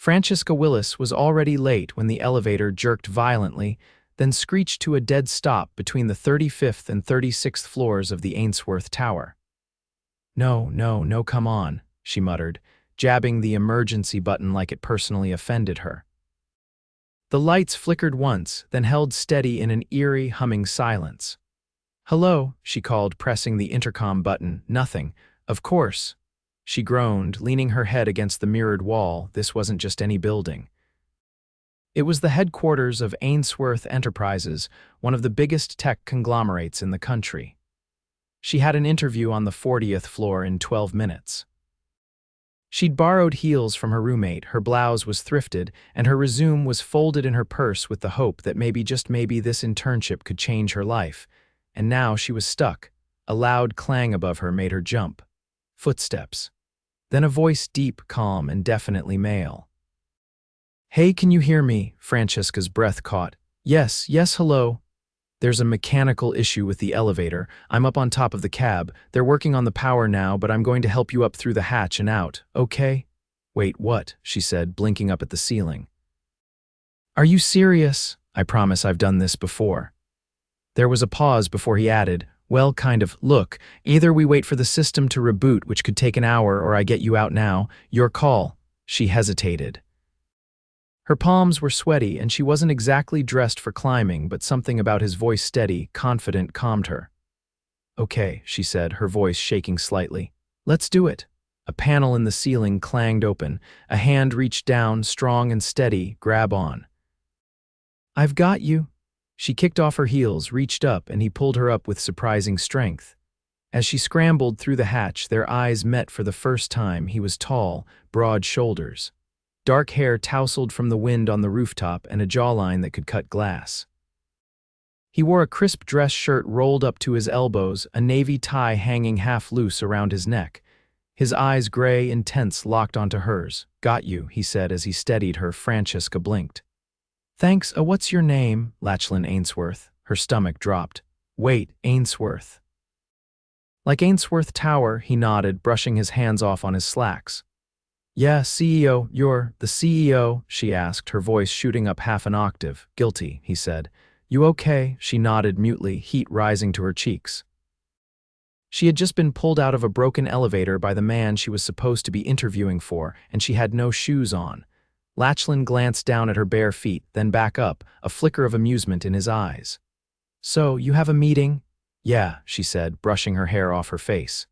Francesca Willis was already late when the elevator jerked violently, then screeched to a dead stop between the 35th and 36th floors of the Ainsworth Tower. "No, no, no, come on," she muttered, jabbing the emergency button like it personally offended her. The lights flickered once, then held steady in an eerie, humming silence. "Hello," she called, pressing the intercom button. "Nothing. Of course." She groaned, leaning her head against the mirrored wall. This wasn't just any building. It was the headquarters of Ainsworth Enterprises, one of the biggest tech conglomerates in the country. She had an interview on the 40th floor in 12 minutes. She'd borrowed heels from her roommate, her blouse was thrifted, and her resume was folded in her purse with the hope that maybe, just maybe, this internship could change her life. And now she was stuck. A loud clang above her made her jump. Footsteps. Then a voice deep, calm, and definitely male. "Hey, can you hear me?" Francesca's breath caught. Yes, hello." "There's a mechanical issue with the elevator. I'm up on top of the cab. They're working on the power now, but I'm going to help you up through the hatch and out, okay?" "Wait, what?" she said, blinking up at the ceiling. "Are you serious?" "I promise I've done this before." There was a pause before he added, "Well, kind of. Look, either we wait for the system to reboot, which could take an hour, or I get you out now. Your call." She hesitated. Her palms were sweaty, and she wasn't exactly dressed for climbing, but something about his voice, steady, confident, calmed her. "Okay," she said, her voice shaking slightly. "Let's do it." A panel in the ceiling clanged open. A hand reached down, strong and steady. "Grab on." "I've got you." She kicked off her heels, reached up, and he pulled her up with surprising strength. As she scrambled through the hatch, their eyes met for the first time. He was tall, broad shoulders. Dark hair tousled from the wind on the rooftop, and a jawline that could cut glass. He wore a crisp dress shirt rolled up to his elbows, a navy tie hanging half loose around his neck. His eyes, gray, intense, locked onto hers. "Got you," he said as he steadied her. Francesca blinked. "Thanks. What's your name?" "Lachlan Ainsworth." Her stomach dropped. "Wait, Ainsworth." "Like Ainsworth Tower," he nodded, brushing his hands off on his slacks. "Yeah, CEO. You're the CEO?" she asked, her voice shooting up half an octave. "Guilty," he said. "You okay?" She nodded mutely, heat rising to her cheeks. She had just been pulled out of a broken elevator by the man she was supposed to be interviewing for, and she had no shoes on. Lachlan glanced down at her bare feet, then back up, a flicker of amusement in his eyes. "So, you have a meeting?" "Yeah," she said, brushing her hair off her face.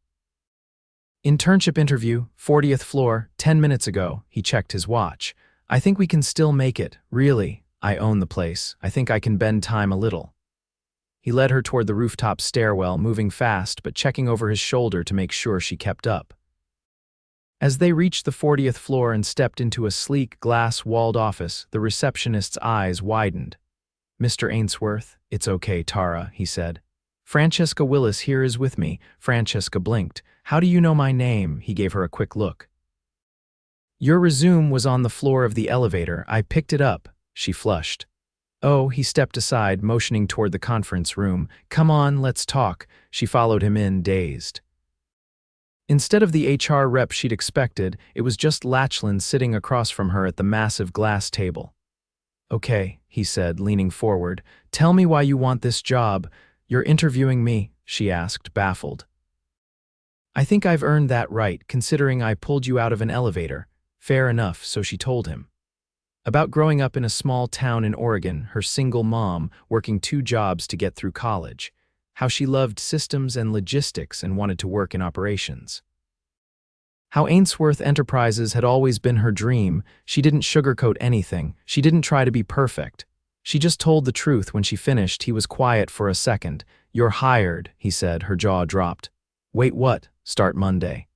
"Internship interview, 40th floor, 10 minutes ago." He checked his watch. "I think we can still make it. Really, I own the place. I think I can bend time a little." He led her toward the rooftop stairwell, moving fast but checking over his shoulder to make sure she kept up. As they reached the 40th floor and stepped into a sleek, glass-walled office, the receptionist's eyes widened. "Mr. Ainsworth?" "It's okay, Tara," he said. "Francesca Willis here is with me." Francesca blinked. "How do you know my name?" He gave her a quick look. "Your resume was on the floor of the elevator. I picked it up." She flushed. "Oh," he stepped aside, motioning toward the conference room. "Come on, let's talk." She followed him in, dazed. Instead of the HR rep she'd expected, it was just Lachlan sitting across from her at the massive glass table. "Okay," he said, leaning forward. "Tell me why you want this job." "You're interviewing me?" she asked, baffled. "I think I've earned that right, considering I pulled you out of an elevator." "Fair enough," so she told him. About growing up in a small town in Oregon, her single mom, working 2 jobs to get through college. How she loved systems and logistics and wanted to work in operations. How Ainsworth Enterprises had always been her dream. She didn't sugarcoat anything. She didn't try to be perfect. She just told the truth. When she finished, he was quiet for a second. "You're hired," he said, her jaw dropped. "Wait, what?" "Start Monday.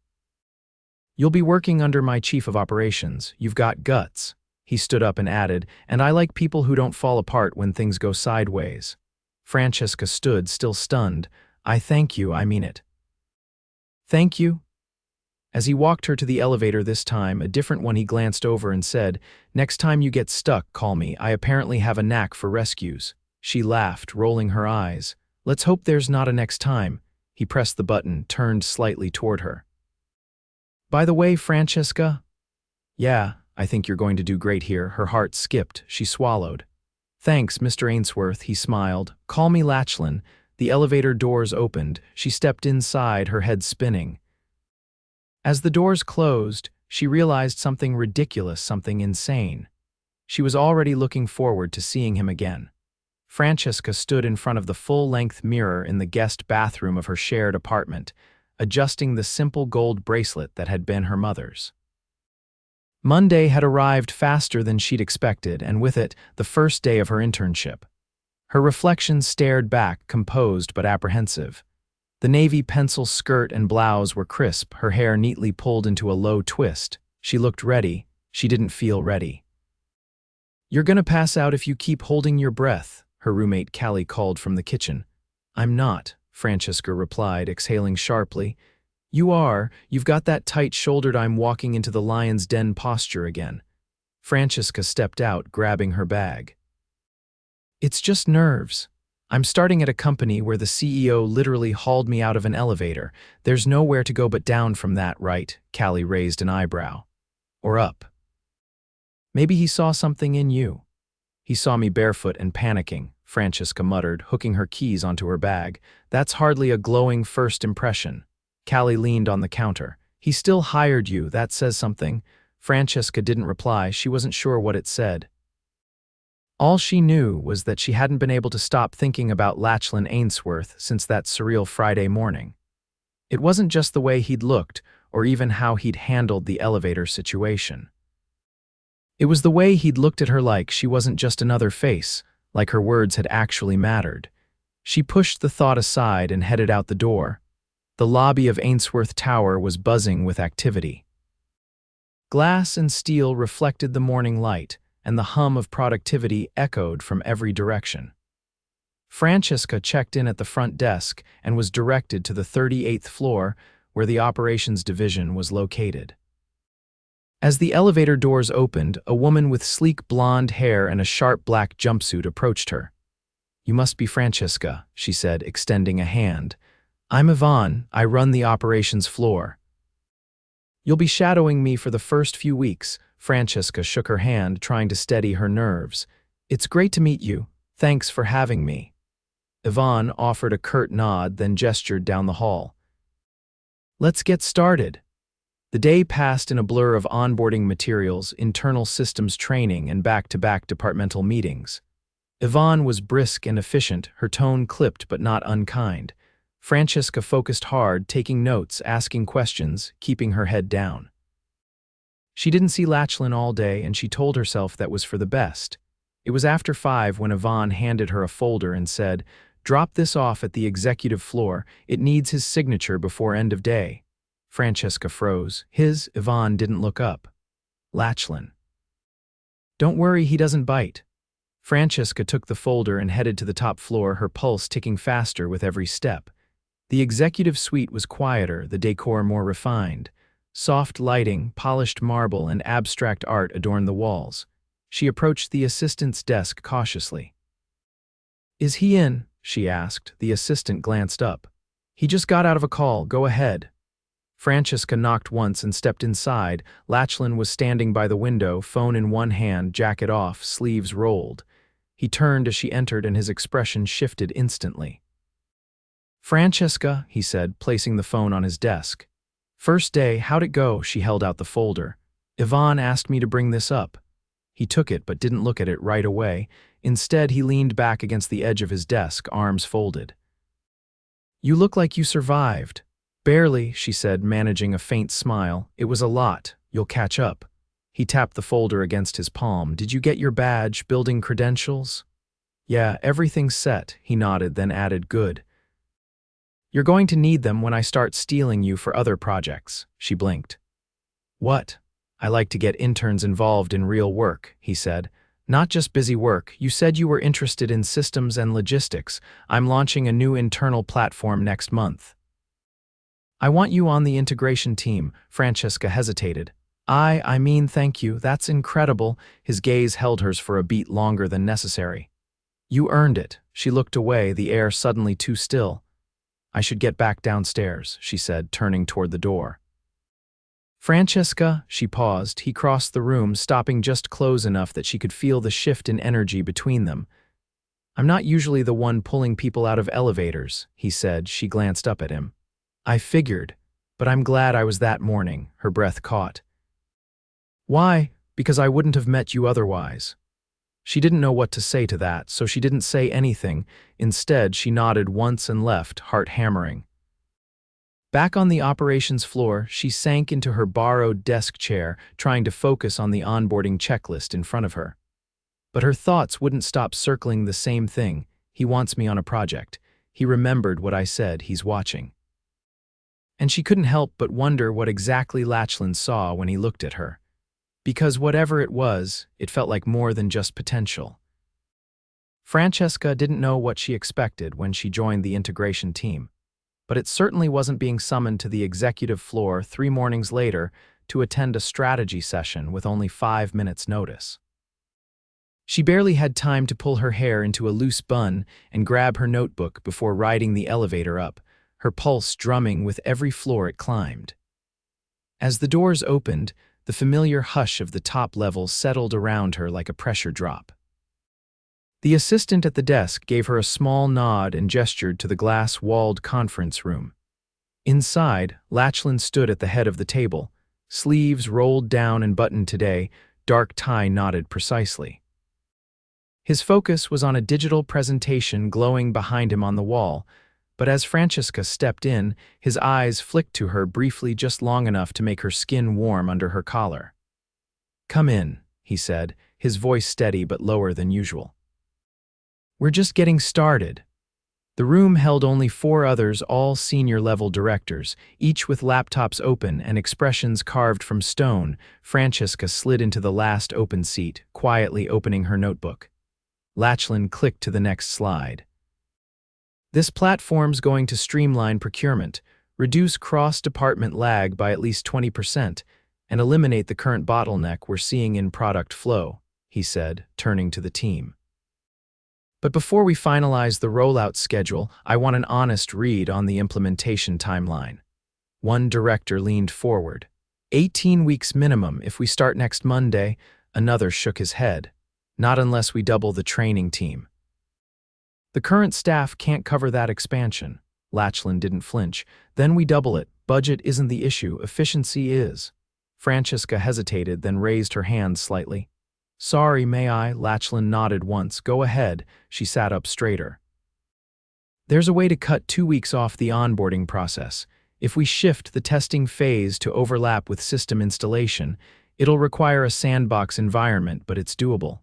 You'll be working under my chief of operations. You've got guts." He stood up and added, "And I like people who don't fall apart when things go sideways." Francesca stood, still stunned. "I thank you, I mean it." "Thank you?" As he walked her to the elevator this time, a different one, he glanced over and said, "Next time you get stuck, call me. I apparently have a knack for rescues." She laughed, rolling her eyes. "Let's hope there's not a next time." He pressed the button, turned slightly toward her. "By the way, Francesca?" "Yeah, I think you're going to do great here." Her heart skipped. She swallowed. "Thanks, Mr. Ainsworth," he smiled. "Call me Lachlan." The elevator doors opened. She stepped inside, her head spinning. As the doors closed, she realized something ridiculous, something insane. She was already looking forward to seeing him again. Francesca stood in front of the full-length mirror in the guest bathroom of her shared apartment, adjusting the simple gold bracelet that had been her mother's. Monday had arrived faster than she'd expected, and with it, the first day of her internship. Her reflection stared back, composed but apprehensive. The navy pencil skirt and blouse were crisp, her hair neatly pulled into a low twist. She looked ready. She didn't feel ready. "You're gonna pass out if you keep holding your breath," her roommate Callie called from the kitchen. "I'm not," Francesca replied, exhaling sharply. "You are. You've got that tight-shouldered I'm walking into the lion's den posture again." Francesca stepped out, grabbing her bag. "It's just nerves. I'm starting at a company where the CEO literally hauled me out of an elevator. There's nowhere to go but down from that, right?" Callie raised an eyebrow. "Or up. Maybe he saw something in you." "He saw me barefoot and panicking," Francesca muttered, hooking her keys onto her bag. "That's hardly a glowing first impression." Callie leaned on the counter. "He still hired you, that says something." Francesca didn't reply. She wasn't sure what it said. All she knew was that she hadn't been able to stop thinking about Lachlan Ainsworth since that surreal Friday morning. It wasn't just the way he'd looked, or even how he'd handled the elevator situation. It was the way he'd looked at her like she wasn't just another face, like her words had actually mattered. She pushed the thought aside and headed out the door. The lobby of Ainsworth Tower was buzzing with activity. Glass and steel reflected the morning light, and the hum of productivity echoed from every direction. Francesca checked in at the front desk and was directed to the 38th floor, where the operations division was located. As the elevator doors opened, a woman with sleek blonde hair and a sharp black jumpsuit approached her. "You must be Francesca," she said, extending a hand. "I'm Yvonne. I run the operations floor." "You'll be shadowing me for the first few weeks." Francesca shook her hand, trying to steady her nerves. "It's great to meet you. Thanks for having me." Yvonne offered a curt nod, then gestured down the hall. "Let's get started." The day passed in a blur of onboarding materials, internal systems training, and back-to-back departmental meetings. Yvonne was brisk and efficient, her tone clipped but not unkind. Francesca focused hard, taking notes, asking questions, keeping her head down. She didn't see Lachlan all day, and she told herself that was for the best. It was after 5 when Yvonne handed her a folder and said, "Drop this off at the executive floor. It needs his signature before end of day." Francesca froze. His? Yvonne didn't look up. "Lachlan." "Don't worry, he doesn't bite." Francesca took the folder and headed to the top floor, her pulse ticking faster with every step. The executive suite was quieter, the decor more refined. Soft lighting, polished marble, and abstract art adorned the walls. She approached the assistant's desk cautiously. "Is he in?" she asked. The assistant glanced up. "He just got out of a call. Go ahead." Francesca knocked once and stepped inside. Lachlan was standing by the window, phone in one hand, jacket off, sleeves rolled. He turned as she entered, and his expression shifted instantly. "Francesca," he said, placing the phone on his desk. "First day, how'd it go?" She held out the folder. "Yvonne asked me to bring this up." He took it but didn't look at it right away. Instead, he leaned back against the edge of his desk, arms folded. "You look like you survived." "Barely," she said, managing a faint smile. "It was a lot. You'll catch up." He tapped the folder against his palm. "Did you get your badge, building credentials?" "Yeah, everything's set," he nodded, then added, "Good. You're going to need them when I start stealing you for other projects." She blinked. "What?" "I like to get interns involved in real work," he said. "Not just busy work. You said you were interested in systems and logistics. I'm launching a new internal platform next month. I want you on the integration team." Francesca hesitated. I mean, thank you. That's incredible." His gaze held hers for a beat longer than necessary. "You earned it." She looked away, the air suddenly too still. "I should get back downstairs," she said, turning toward the door. Francesca, she paused. He crossed the room, stopping just close enough that she could feel the shift in energy between them. I'm not usually the one pulling people out of elevators, he said. She glanced up at him. I figured, but I'm glad I was that morning, her breath caught. Why? Because I wouldn't have met you otherwise. She didn't know what to say to that, so she didn't say anything. Instead, she nodded once and left, heart hammering. Back on the operations floor, she sank into her borrowed desk chair, trying to focus on the onboarding checklist in front of her. But her thoughts wouldn't stop circling the same thing. He wants me on a project. He remembered what I said. He's watching. And she couldn't help but wonder what exactly Lachlan saw when he looked at her. Because whatever it was, it felt like more than just potential. Francesca didn't know what she expected when she joined the integration team, but it certainly wasn't being summoned to the executive floor 3 mornings later to attend a strategy session with only 5 minutes' notice. She barely had time to pull her hair into a loose bun and grab her notebook before riding the elevator up, her pulse drumming with every floor it climbed. As the doors opened, the familiar hush of the top level settled around her like a pressure drop. The assistant at the desk gave her a small nod and gestured to the glass-walled conference room. Inside, Lachlan stood at the head of the table, sleeves rolled down and buttoned today, dark tie knotted precisely. His focus was on a digital presentation glowing behind him on the wall, but as Francesca stepped in, his eyes flicked to her briefly, just long enough to make her skin warm under her collar. "Come in," he said, his voice steady but lower than usual. "We're just getting started." The room held only 4 others, all senior-level directors, each with laptops open and expressions carved from stone. Francesca slid into the last open seat, quietly opening her notebook. Lachlan clicked to the next slide. "This platform's going to streamline procurement, reduce cross-department lag by at least 20%, and eliminate the current bottleneck we're seeing in product flow," he said, turning to the team. "But before we finalize the rollout schedule, I want an honest read on the implementation timeline." One director leaned forward. 18 weeks minimum if we start next Monday." Another shook his head. "Not unless we double the training team." "The current staff can't cover that expansion." Lachlan didn't flinch. "Then we double it. Budget isn't the issue, efficiency is." Francesca hesitated, then raised her hand slightly. "Sorry, may I?" Lachlan nodded once. "Go ahead." She sat up straighter. "There's a way to cut 2 weeks off the onboarding process. If we shift the testing phase to overlap with system installation, it'll require a sandbox environment, but it's doable."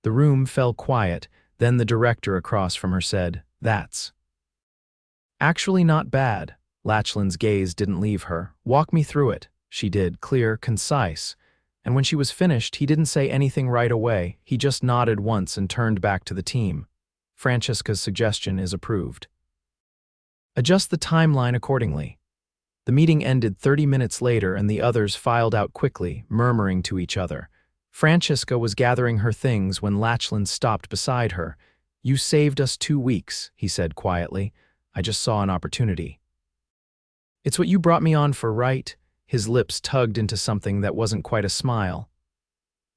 The room fell quiet. Then the director across from her said, "That's actually not bad." Lachlan's gaze didn't leave her. "Walk me through it." She did, clear, concise. And when she was finished, he didn't say anything right away. He just nodded once and turned back to the team. "Francesca's suggestion is approved. Adjust the timeline accordingly." The meeting ended 30 minutes later and the others filed out quickly, murmuring to each other. Francesca was gathering her things when Lachlan stopped beside her. "You saved us 2 weeks," he said quietly. "I just saw an opportunity." "It's what you brought me on for, right?" His lips tugged into something that wasn't quite a smile.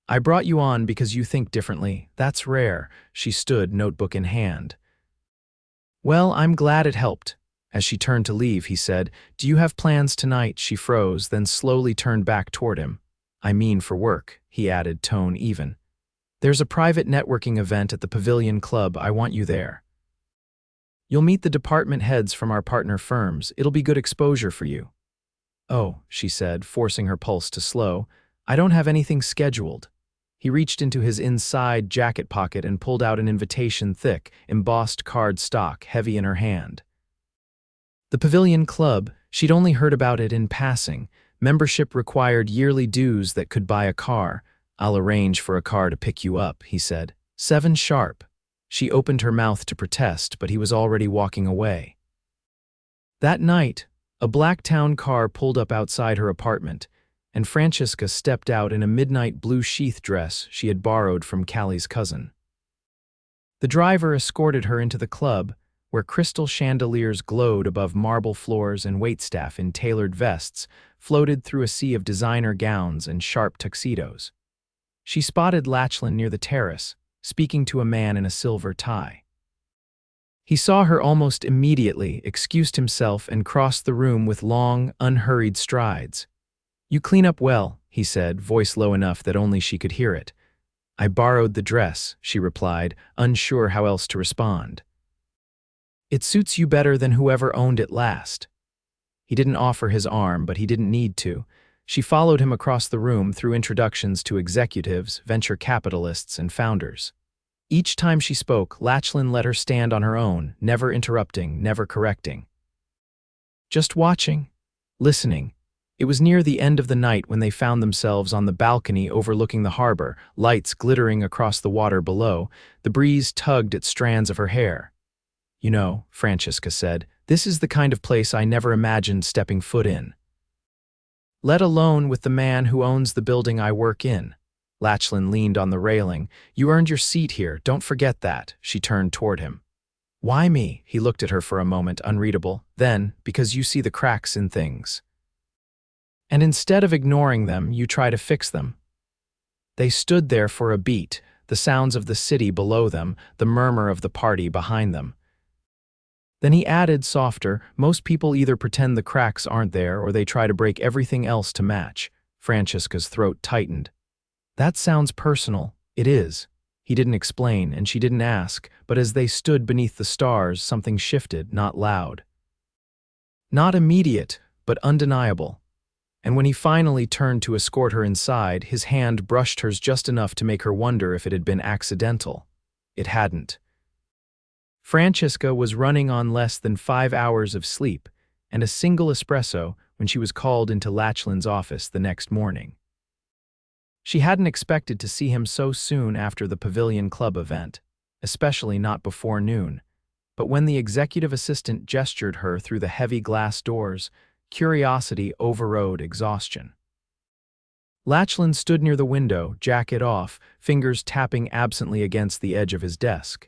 "I brought you on because you think differently. That's rare." She stood, notebook in hand. "Well, I'm glad it helped." As she turned to leave, he said, "Do you have plans tonight?" She froze, then slowly turned back toward him. "I mean for work," he added, tone even. "There's a private networking event at the Pavilion Club. I want you there. You'll meet the department heads from our partner firms. It'll be good exposure for you." "Oh," she said, forcing her pulse to slow. "I don't have anything scheduled." He reached into his inside jacket pocket and pulled out an invitation, thick, embossed card stock, heavy in her hand. The Pavilion Club, she'd only heard about it in passing. Membership required yearly dues that could buy a car. "I'll arrange for a car to pick you up," he said. 7 sharp. She opened her mouth to protest, but he was already walking away. That night, a black town car pulled up outside her apartment, and Francesca stepped out in a midnight blue sheath dress she had borrowed from Callie's cousin. The driver escorted her into the club, where crystal chandeliers glowed above marble floors and waitstaff in tailored vests floated through a sea of designer gowns and sharp tuxedos. She spotted Lachlan near the terrace, speaking to a man in a silver tie. He saw her almost immediately, excused himself, and crossed the room with long, unhurried strides. "You clean up well," he said, voice low enough that only she could hear it. "I borrowed the dress," she replied, unsure how else to respond. "It suits you better than whoever owned it last." He didn't offer his arm, but he didn't need to. She followed him across the room through introductions to executives, venture capitalists, and founders. Each time she spoke, Lachlan let her stand on her own, never interrupting, never correcting. Just watching, listening. It was near the end of the night when they found themselves on the balcony overlooking the harbor, lights glittering across the water below. The breeze tugged at strands of her hair. "You know," Francesca said, "this is the kind of place I never imagined stepping foot in. Let alone with the man who owns the building I work in." Lachlan leaned on the railing. "You earned your seat here, don't forget that." She turned toward him. "Why me?" He looked at her for a moment, unreadable. Then, "Because you see the cracks in things. And instead of ignoring them, you try to fix them." They stood there for a beat, the sounds of the city below them, the murmur of the party behind them. Then he added, softer, "Most people either pretend the cracks aren't there or they try to break everything else to match." Francesca's throat tightened. "That sounds personal." "It is." He didn't explain, and she didn't ask, but as they stood beneath the stars, something shifted, not loud. Not immediate, but undeniable. And when he finally turned to escort her inside, his hand brushed hers just enough to make her wonder if it had been accidental. It hadn't. Francesca was running on less than 5 hours of sleep and a single espresso when she was called into Lachlan's office the next morning. She hadn't expected to see him so soon after the Pavilion Club event, especially not before noon. But when the executive assistant gestured her through the heavy glass doors, curiosity overrode exhaustion. Lachlan stood near the window, jacket off, fingers tapping absently against the edge of his desk.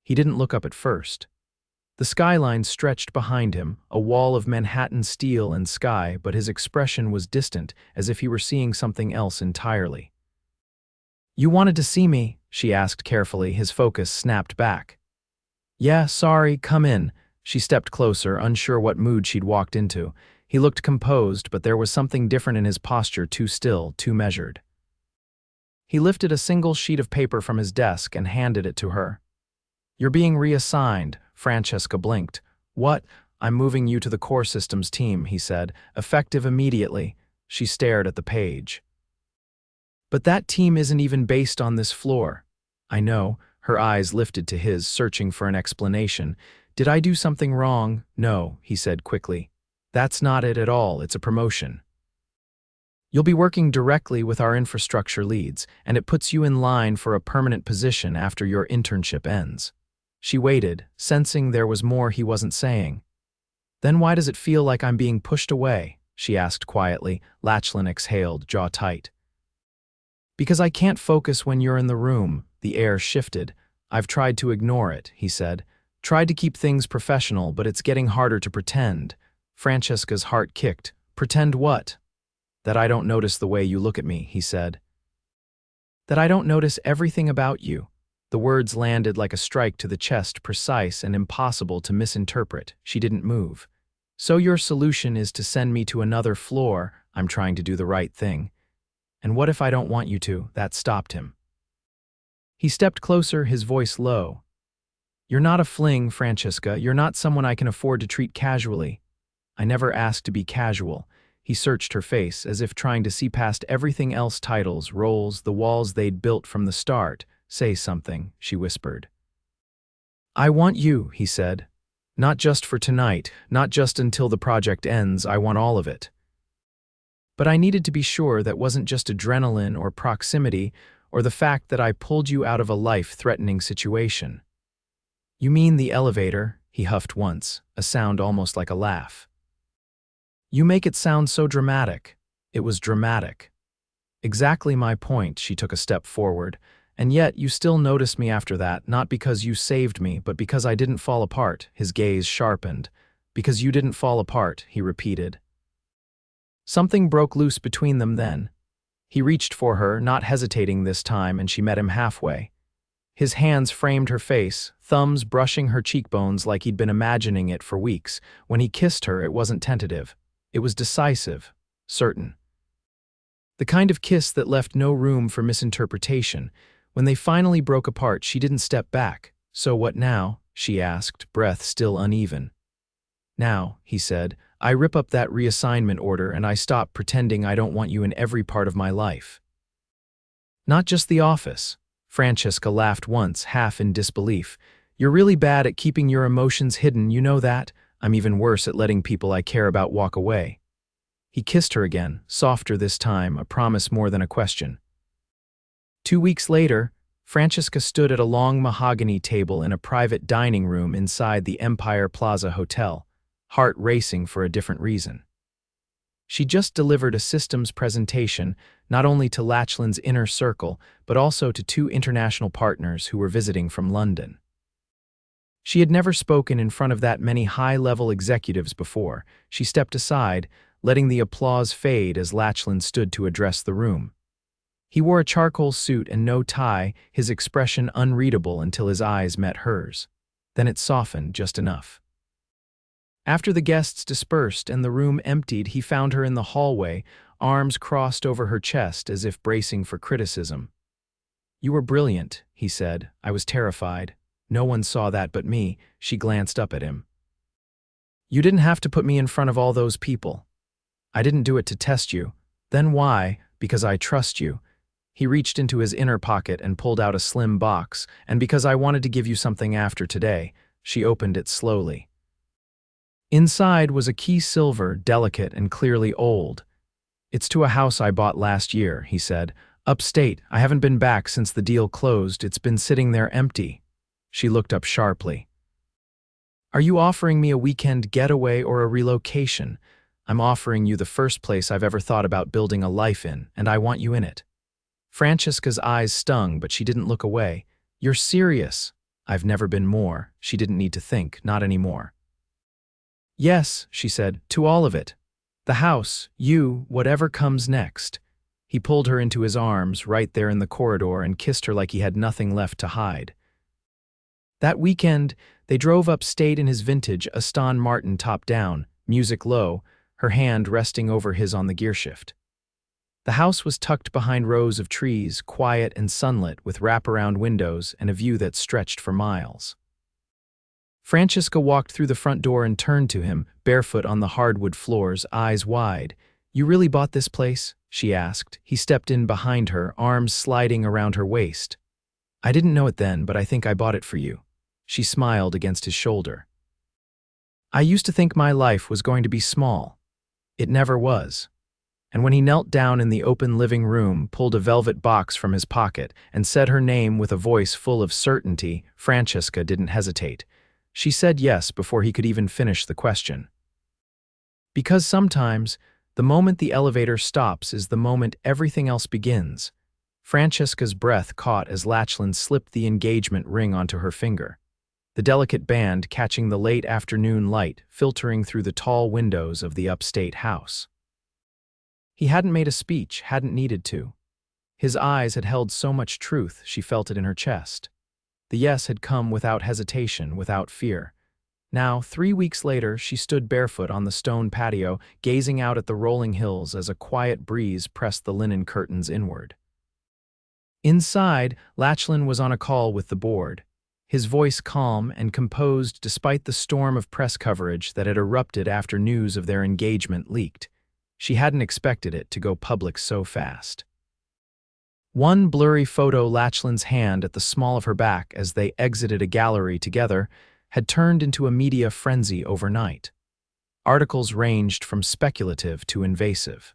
He didn't look up at first. The skyline stretched behind him, a wall of Manhattan steel and sky, but his expression was distant, as if he were seeing something else entirely. "You wanted to see me?" she asked carefully, his focus snapped back. "Yeah, sorry, come in." She stepped closer, unsure what mood she'd walked into. He looked composed, but there was something different in his posture, too still, too measured. He lifted a single sheet of paper from his desk and handed it to her. "You're being reassigned." Francesca blinked. "What?" "I'm moving you to the core systems team," he said, "effective immediately." She stared at the page. "But that team isn't even based on this floor." "I know." Her eyes lifted to his, searching for an explanation. "Did I do something wrong?" "No," he said quickly. "That's not it at all. It's a promotion. You'll be working directly with our infrastructure leads, and it puts you in line for a permanent position after your internship ends." She waited, sensing there was more he wasn't saying. "Then why does it feel like I'm being pushed away?" she asked quietly. Lachlan exhaled, jaw tight. "Because I can't focus when you're in the room." The air shifted. "I've tried to ignore it," he said. "Tried to keep things professional, but it's getting harder to pretend." Francesca's heart kicked. "Pretend what?" "That I don't notice the way you look at me," he said. "That I don't notice everything about you." The words landed like a strike to the chest, precise and impossible to misinterpret. She didn't move. "So your solution is to send me to another floor?" "I'm trying to do the right thing." "And what if I don't want you to?" That stopped him. He stepped closer, his voice low. "You're not a fling, Francesca. You're not someone I can afford to treat casually." "I never asked to be casual." He searched her face, as if trying to see past everything else, titles, roles, the walls they'd built from the start. "Say something," she whispered. "I want you," he said. "Not just for tonight, not just until the project ends, I want all of it." But I needed to be sure that wasn't just adrenaline or proximity, or the fact that I pulled you out of a life-threatening situation. "You mean the elevator?" he huffed once, a sound almost like a laugh. "You make it sound so dramatic." It was dramatic. "Exactly my point." She took a step forward. And yet, you still noticed me after that, not because you saved me, but because I didn't fall apart." His gaze sharpened. "Because you didn't fall apart," he repeated. Something broke loose between them then. He reached for her, not hesitating this time, and she met him halfway. His hands framed her face, thumbs brushing her cheekbones like he'd been imagining it for weeks. When he kissed her, it wasn't tentative. It was decisive, certain. The kind of kiss that left no room for misinterpretation. When they finally broke apart, she didn't step back. "So what now?" she asked, breath still uneven. "Now," he said, "I rip up that reassignment order and I stop pretending I don't want you in every part of my life." "Not just the office." Francesca laughed once, half in disbelief. "You're really bad at keeping your emotions hidden, you know that? I'm even worse at letting people I care about walk away." He kissed her again, softer this time, a promise more than a question. 2 weeks later, Francesca stood at a long mahogany table in a private dining room inside the Empire Plaza Hotel, heart racing for a different reason. She just delivered a systems presentation, not only to Lachlan's inner circle, but also to 2 international partners who were visiting from London. She had never spoken in front of that many high-level executives before. She stepped aside, letting the applause fade as Lachlan stood to address the room. He wore a charcoal suit and no tie, his expression unreadable until his eyes met hers. Then it softened just enough. After the guests dispersed and the room emptied, he found her in the hallway, arms crossed over her chest as if bracing for criticism. "You were brilliant," he said. "I was terrified. No one saw that but me." She glanced up at him. "You didn't have to put me in front of all those people. I didn't do it to test you. Then why? Because I trust you." He reached into his inner pocket and pulled out a slim box. "And because I wanted to give you something after today." She opened it slowly. Inside was a key silver, delicate and clearly old. "It's to a house I bought last year," he said. "Upstate. I haven't been back since the deal closed. It's been sitting there empty." She looked up sharply. "Are you offering me a weekend getaway or a relocation?" "I'm offering you the first place I've ever thought about building a life in, and I want you in it." Francesca's eyes stung, but she didn't look away. "You're serious?" "I've never been more." She didn't need to think, not anymore. "Yes," she said, "to all of it. The house, you, whatever comes next." He pulled her into his arms right there in the corridor and kissed her like he had nothing left to hide. That weekend, they drove upstate in his vintage Aston Martin top-down, music low, her hand resting over his on the gearshift. The house was tucked behind rows of trees, quiet and sunlit, with wraparound windows and a view that stretched for miles. Francesca walked through the front door and turned to him, barefoot on the hardwood floors, eyes wide. "You really bought this place?" she asked. He stepped in behind her, arms sliding around her waist. "I didn't know it then, but I think I bought it for you." She smiled against his shoulder. "I used to think my life was going to be small. It never was." And when he knelt down in the open living room, pulled a velvet box from his pocket, and said her name with a voice full of certainty, Francesca didn't hesitate. She said yes before he could even finish the question. Because sometimes, the moment the elevator stops is the moment everything else begins. Francesca's breath caught as Lachlan slipped the engagement ring onto her finger, the delicate band catching the late afternoon light filtering through the tall windows of the upstate house. He hadn't made a speech, hadn't needed to. His eyes had held so much truth, she felt it in her chest. The yes had come without hesitation, without fear. Now, 3 weeks later, she stood barefoot on the stone patio, gazing out at the rolling hills as a quiet breeze pressed the linen curtains inward. Inside, Lachlan was on a call with the board, his voice calm and composed despite the storm of press coverage that had erupted after news of their engagement leaked. She hadn't expected it to go public so fast. One blurry photo, Lachlan's hand at the small of her back as they exited a gallery together, had turned into a media frenzy overnight. Articles ranged from speculative to invasive.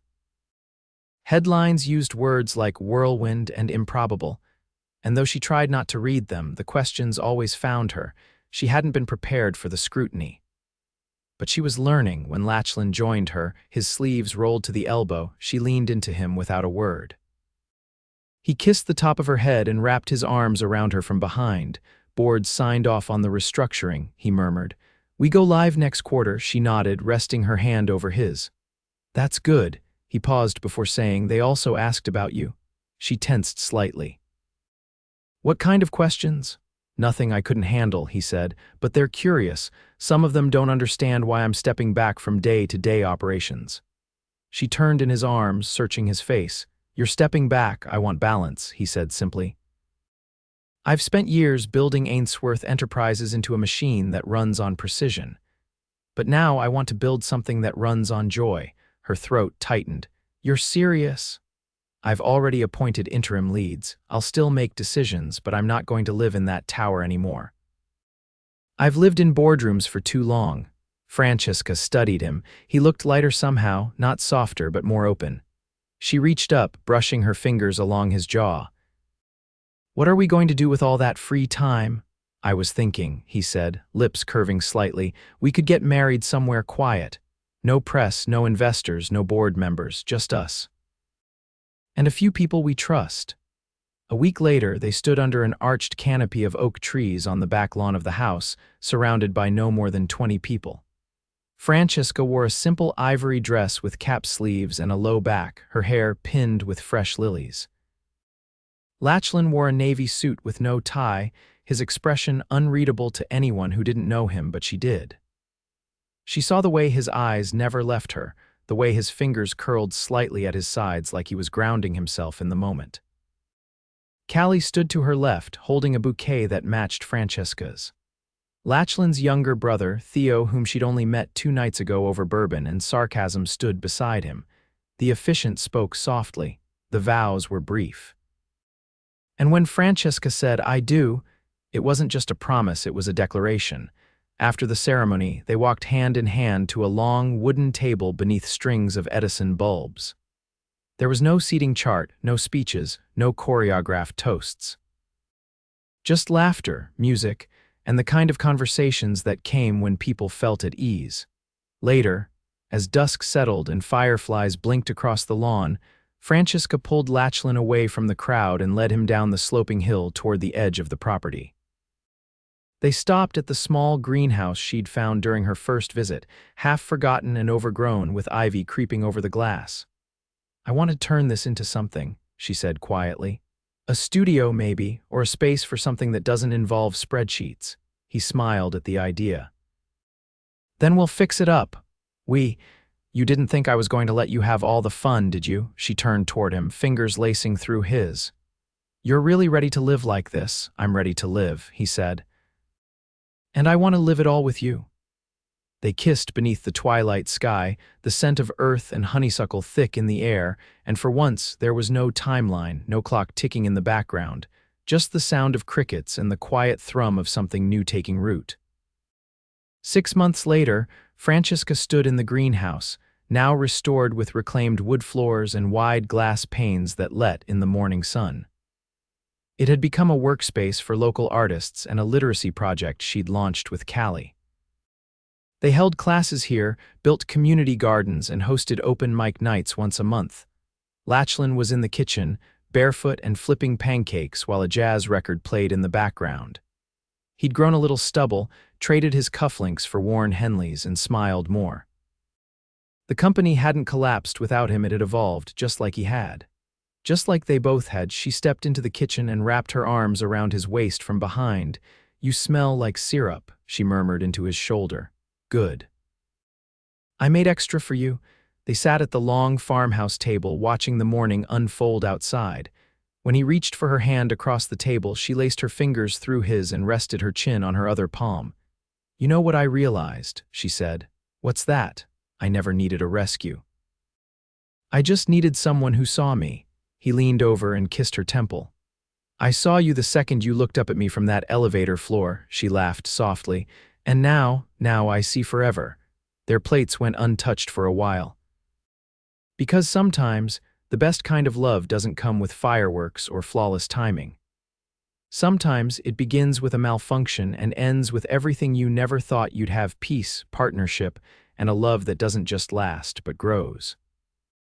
Headlines used words like whirlwind and improbable, and though she tried not to read them, the questions always found her. She hadn't been prepared for the scrutiny. But she was learning when Lachlan joined her, his sleeves rolled to the elbow. She leaned into him without a word. He kissed the top of her head and wrapped his arms around her from behind. Board signed off on the restructuring, he murmured. We go live next quarter, she nodded, resting her hand over his. That's good. He paused before saying, they also asked about you. She tensed slightly. What kind of questions? Nothing I couldn't handle, he said, but they're curious. Some of them don't understand why I'm stepping back from day-to-day operations. She turned in his arms, searching his face. You're stepping back, I want balance, he said simply. I've spent years building Ainsworth Enterprises into a machine that runs on precision. But now I want to build something that runs on joy. Her throat tightened. You're serious? I've already appointed interim leads. I'll still make decisions, but I'm not going to live in that tower anymore. I've lived in boardrooms for too long. Francesca studied him. He looked lighter somehow, not softer but more open. She reached up, brushing her fingers along his jaw. What are we going to do with all that free time? I was thinking, he said, lips curving slightly. We could get married somewhere quiet. No press, no investors, no board members, just us. And a few people we trust. A week later, they stood under an arched canopy of oak trees on the back lawn of the house, surrounded by no more than 20 people. Francesca wore a simple ivory dress with cap sleeves and a low back, her hair pinned with fresh lilies. Lachlan wore a navy suit with no tie, his expression unreadable to anyone who didn't know him, but she did. She saw the way his eyes never left her, the way his fingers curled slightly at his sides like he was grounding himself in the moment. Callie stood to her left, holding a bouquet that matched Francesca's. Lachlan's younger brother, Theo, whom she'd only met 2 nights ago over bourbon and sarcasm, stood beside him. The officiant spoke softly. The vows were brief. And when Francesca said, I do, it wasn't just a promise, it was a declaration. After the ceremony, they walked hand in hand to a long wooden table beneath strings of Edison bulbs. There was no seating chart, no speeches, no choreographed toasts. Just laughter, music, and the kind of conversations that came when people felt at ease. Later, as dusk settled and fireflies blinked across the lawn, Francesca pulled Lachlan away from the crowd and led him down the sloping hill toward the edge of the property. They stopped at the small greenhouse she'd found during her first visit, half forgotten and overgrown with ivy creeping over the glass. I want to turn this into something, she said quietly. A studio, maybe, or a space for something that doesn't involve spreadsheets. He smiled at the idea. Then we'll fix it up. You didn't think I was going to let you have all the fun, did you? She turned toward him, fingers lacing through his. You're really ready to live like this. I'm ready to live, he said. And I want to live it all with you. They kissed beneath the twilight sky, the scent of earth and honeysuckle thick in the air, and for once there was no timeline, no clock ticking in the background, just the sound of crickets and the quiet thrum of something new taking root. 6 months later, Francesca stood in the greenhouse, now restored with reclaimed wood floors and wide glass panes that let in the morning sun. It had become a workspace for local artists and a literacy project she'd launched with Callie. They held classes here, built community gardens, and hosted open mic nights once a month. Lachlan was in the kitchen, barefoot and flipping pancakes while a jazz record played in the background. He'd grown a little stubble, traded his cufflinks for worn Henleys, and smiled more. The company hadn't collapsed without him, it had evolved, just like he had. Just like they both had, she stepped into the kitchen and wrapped her arms around his waist from behind. You smell like syrup, she murmured into his shoulder. Good. I made extra for you. They sat at the long farmhouse table, watching the morning unfold outside. When he reached for her hand across the table, she laced her fingers through his and rested her chin on her other palm. You know what I realized, she said. What's that? I never needed a rescue. I just needed someone who saw me. He leaned over and kissed her temple. I saw you the second you looked up at me from that elevator floor, she laughed softly. And now I see forever. Their plates went untouched for a while. Because sometimes, the best kind of love doesn't come with fireworks or flawless timing. Sometimes it begins with a malfunction and ends with everything you never thought you'd have: peace, partnership, and a love that doesn't just last but grows.